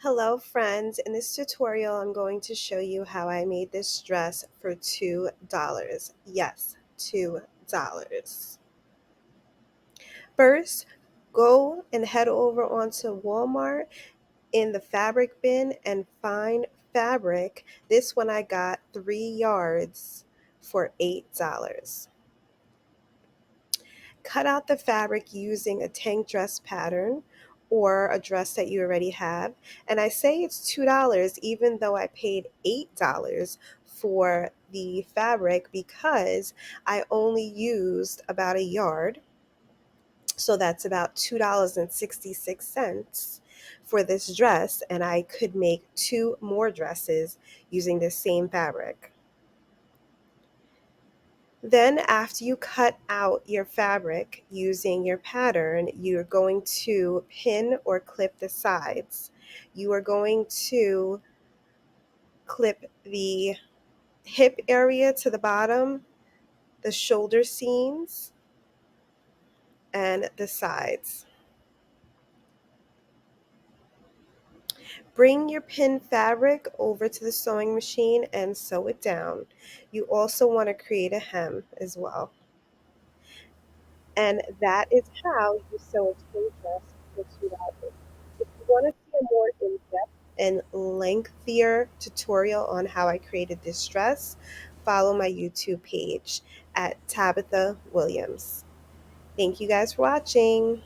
Hello friends, in this tutorial I'm going to show you how I made this dress for $2. Yes, $2. First, go and head over onto Walmart in the fabric bin and find fabric. This one I got 3 yards for $8. Cut out the fabric using a tank dress pattern or a dress that you already have. And I say it's $2 even though I paid $8 for the fabric because I only used about a yard. So that's about $2.66 for this dress, and I could make two more dresses using the same fabric. Then after you cut out your fabric using your pattern, you're going to pin or clip the sides. You are going to clip the hip area to the bottom, the shoulder seams, and the sides. Bring your pin fabric over to the sewing machine and sew it down. You also want to create a hem as well. And that is how you sew a twin dress for $2. If you want to see a more in-depth and lengthier tutorial on how I created this dress, follow my YouTube page at Tabitha Williams. Thank you guys for watching.